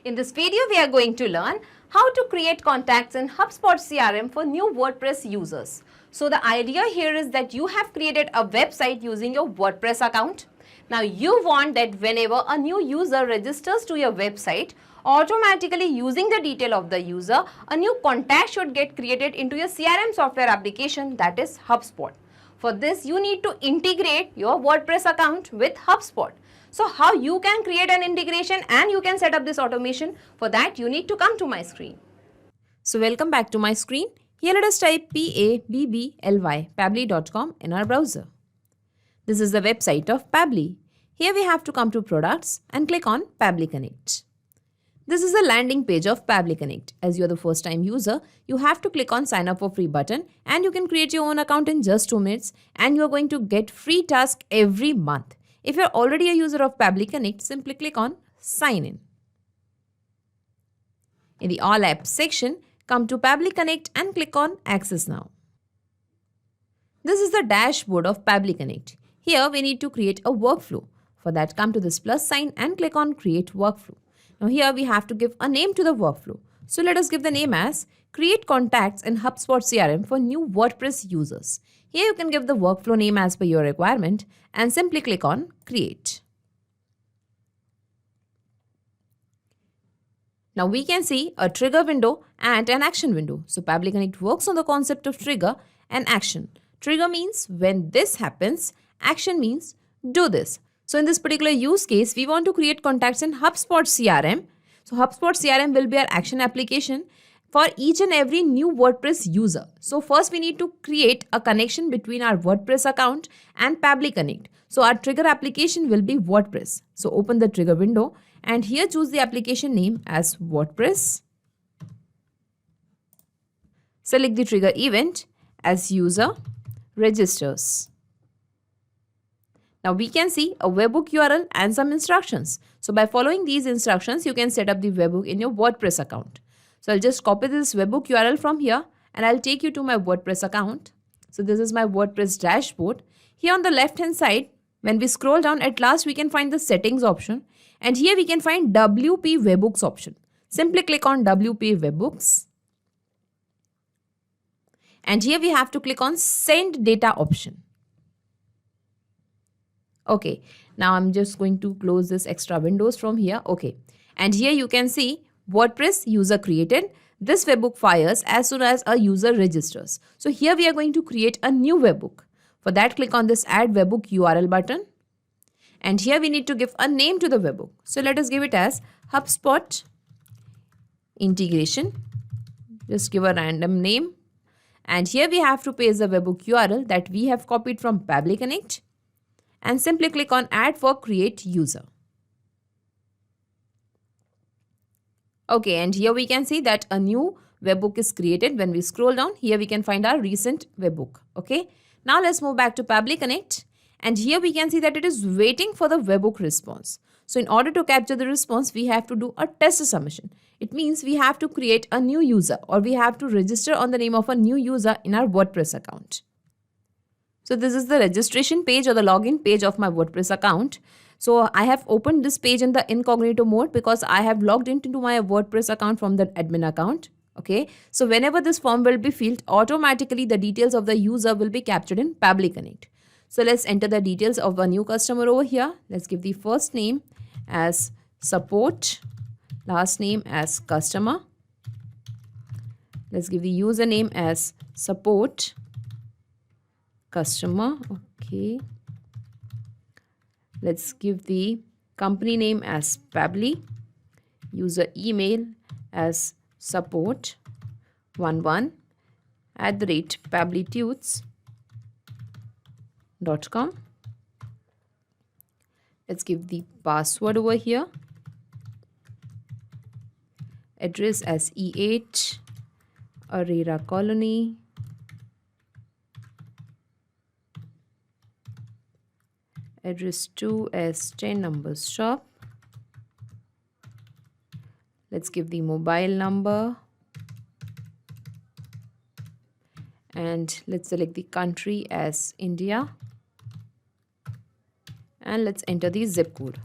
In this video, we are going to learn how to create contacts in HubSpot CRM for new WordPress users. So the idea here is that you have created a website using your WordPress account. Now you want that whenever a new user registers to your website, automatically using the detail of the user, a new contact should get created into your CRM software application, that is HubSpot. For this, you need to integrate your WordPress account with HubSpot. So how you can create an integration and you can set up this automation? For that, you need to come to my screen. So welcome back to my screen. Here let us type Pabbly, pabbly.com in our browser. This is the website of Pabbly. Here we have to come to products and click on Pabbly Connect. This is the landing page of Pabbly Connect. As you are the first time user, you have to click on sign up for free button and you can create your own account in just 2 minutes and you are going to get free task every month. If you are already a user of Pabbly Connect, simply click on sign in. In the all apps section, come to Pabbly Connect and click on access now. This is the dashboard of Pabbly Connect. Here we need to create a workflow. For that, come to this plus sign and click on create workflow. Now here we have to give a name to the workflow. So let us give the name as create contacts in HubSpot CRM for new WordPress users. Here you can give the workflow name as per your requirement and simply click on create. Now we can see a trigger window and an action window. So Pabbly Connect works on the concept of trigger and action. Trigger means when this happens, action means do this. So in this particular use case, we want to create contacts in HubSpot CRM. So HubSpot CRM will be our action application for each and every new WordPress user. So first we need to create a connection between our WordPress account and Pabbly Connect. So our trigger application will be WordPress. So open the trigger window and here choose the application name as WordPress. Select the trigger event as user registers. Now we can see a webhook URL and some instructions. So by following these instructions, you can set up the webhook in your WordPress account. So I'll just copy this webhook URL from here and I'll take you to my WordPress account. So this is my WordPress dashboard. Here on the left hand side, when we scroll down, at last we can find the settings option. And here we can find WP webhooks option. Simply click on WP webhooks. And here we have to click on send data option. Okay, now I'm just going to close this extra windows from here. Okay, and here you can see WordPress user created. This webhook fires as soon as a user registers. So here we are going to create a new webhook. For that, click on this add webhook URL button. And here we need to give a name to the webhook. So let us give it as HubSpot Integration. Just give a random name. And here we have to paste the webhook URL that we have copied from Pabbly Connect. And simply click on add for create user. Okay, and here we can see that a new webhook is created. When we scroll down, here we can find our recent webhook. Okay, now let's move back to Pabbly Connect. And here we can see that it is waiting for the webhook response. So in order to capture the response, we have to do a test submission. It means we have to create a new user or we have to register on the name of a new user in our WordPress account. So this is the registration page or the login page of my WordPress account. So I have opened this page in the incognito mode because I have logged into my WordPress account from the admin account. Okay. So whenever this form will be filled, automatically the details of the user will be captured in Pabbly Connect. So let's enter the details of a new customer over here. Let's give the first name as support, last name as customer. Let's give the username as support customer. Okay, let's give the company name as Pabbly, user email as support11@pabblytuts.com. Let's give the password over here, address as E8 Arera Colony, address 2 as 10 numbers shop. Let's give the mobile number and let's select the country as India and let's enter the zip code.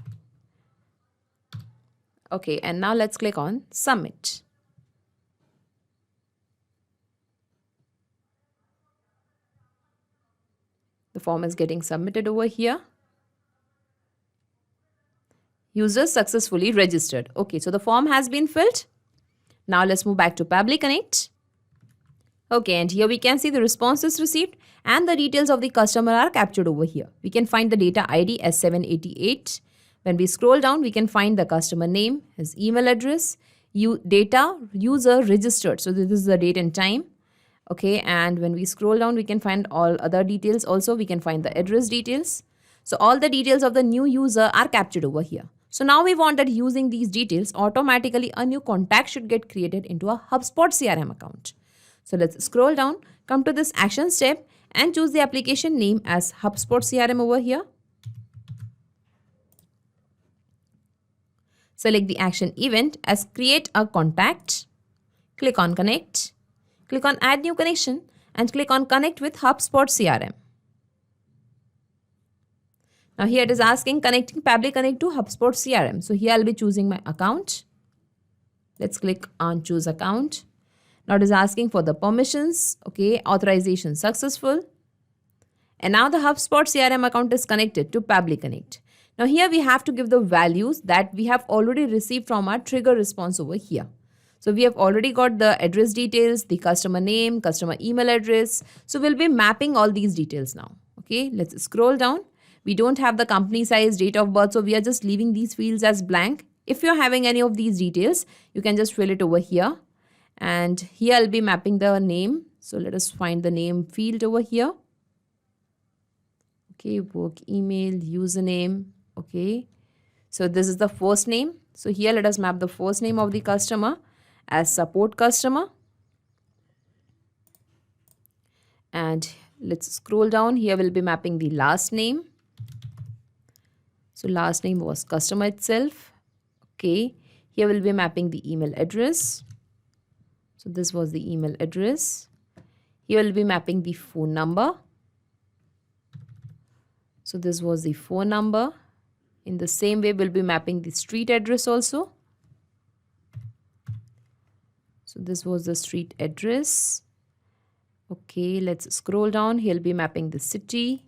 Okay, and now let's click on submit. The form is getting submitted over here. User successfully registered. Okay, so the form has been filled. Now let's move back to Pabbly Connect. Okay, and here we can see the responses received and the details of the customer are captured over here. We can find the data ID as 788. When we scroll down, we can find the customer name, his email address, data, user registered. So this is the date and time. Okay, and when we scroll down, we can find all other details. Also, we can find the address details. So all the details of the new user are captured over here. So now we want that using these details, automatically a new contact should get created into a HubSpot CRM account. So let's scroll down, come to this action step and choose the application name as HubSpot CRM over here. Select the action event as create a contact. Click on connect. Click on add new connection and click on connect with HubSpot CRM. Now here it is asking connecting Pabbly Connect to HubSpot CRM. So here I'll be choosing my account. Let's click on choose account. Now it is asking for the permissions. Okay, authorization successful. And now the HubSpot CRM account is connected to Pabbly Connect. Now here we have to give the values that we have already received from our trigger response over here. So we have already got the address details, the customer name, customer email address. So we'll be mapping all these details now. Okay, let's scroll down. We don't have the company size, date of birth, so we are just leaving these fields as blank. If you're having any of these details, you can just fill it over here. And here I'll be mapping the name. So let us find the name field over here. Okay, work email, username. Okay, so this is the first name. So here let us map the first name of the customer as support customer. And let's scroll down. Here we'll be mapping the last name. So last name was customer itself. Okay, here we'll be mapping the email address. So this was the email address. Here we'll be mapping the phone number. So this was the phone number. In the same way, we'll be mapping the street address also. So this was the street address. Okay, let's scroll down. He'll be mapping the city.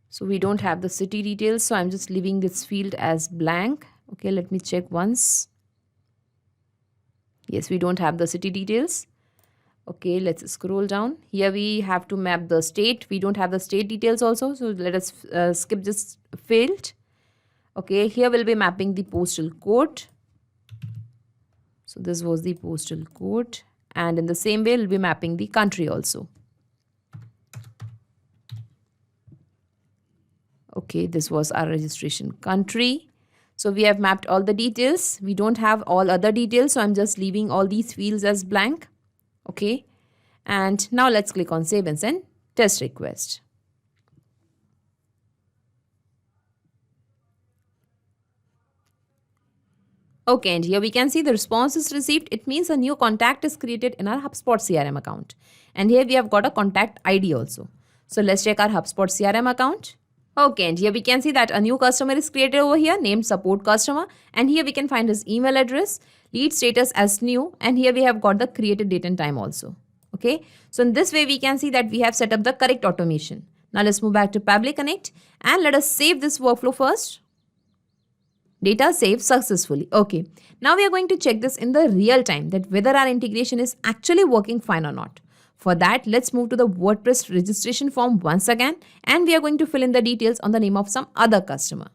So we don't have the city details, so I'm just leaving this field as blank. Okay, let me check once. Yes, we don't have the city details. Okay, let's scroll down. Here we have to map the state. We don't have the state details also, so let us skip this field. Okay, here we'll be mapping the postal code. So this was the postal code. And in the same way, we'll be mapping the country also. Okay, this was our registration country. So we have mapped all the details. We don't have all other details, so I'm just leaving all these fields as blank. Okay, and now let's click on save and send test request. Okay, and here we can see the response is received. It means a new contact is created in our HubSpot CRM account. And here we have got a contact ID also. So let's check our HubSpot CRM account. Okay, and here we can see that a new customer is created over here named support customer. And here we can find his email address, lead status as new. And here we have got the created date and time also. Okay, so in this way we can see that we have set up the correct automation. Now let's move back to Pabbly Connect and let us save this workflow first. Data saved successfully. Okay, now we are going to check this in the real time that whether our integration is actually working fine or not. For that, let's move to the WordPress registration form once again and we are going to fill in the details on the name of some other customer.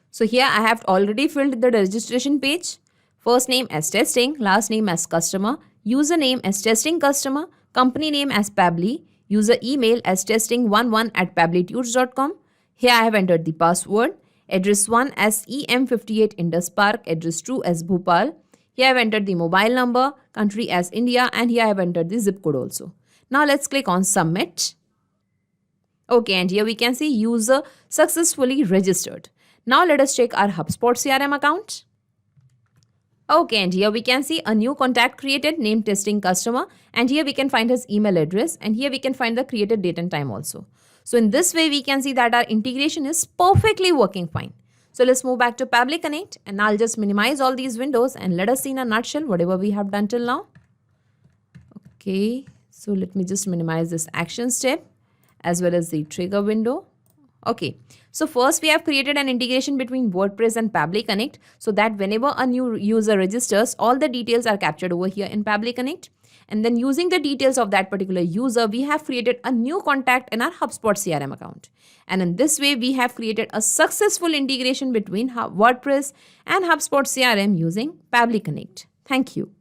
So here I have already filled the registration page. First name as testing, last name as customer, username as testing customer, company name as Pabbly, user email as testing11@pabblytudes.com. Here I have entered the password, address 1 as EM58 Indus Park, address 2 as Bhopal. Here I have entered the mobile number, country as India, and here I have entered the zip code also. Now let's click on submit. Okay, and here we can see user successfully registered. Now let us check our HubSpot CRM account. Okay, and here we can see a new contact created named testing customer, and here we can find his email address, and here we can find the created date and time also. So in this way we can see that our integration is perfectly working fine. So let's move back to Pabbly Connect, and I'll just minimize all these windows and let us see in a nutshell whatever we have done till now. Okay, so let me just minimize this action step as well as the trigger window. Okay, so first we have created an integration between WordPress and Pabbly Connect so that whenever a new user registers, all the details are captured over here in Pabbly Connect. And then using the details of that particular user, we have created a new contact in our HubSpot CRM account. And in this way, we have created a successful integration between WordPress and HubSpot CRM using Pabbly Connect. Thank you.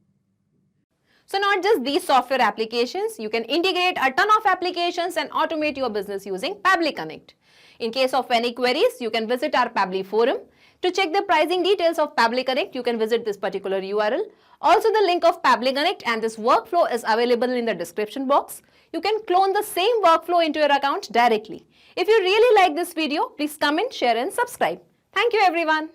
So not just these software applications, you can integrate a ton of applications and automate your business using Pabbly Connect. In case of any queries, you can visit our Pabbly forum. To check the pricing details of Pabbly Connect, you can visit this particular URL. Also, the link of Pabbly Connect and this workflow is available in the description box. You can clone the same workflow into your account directly. If you really like this video, please comment, share and subscribe. Thank you everyone.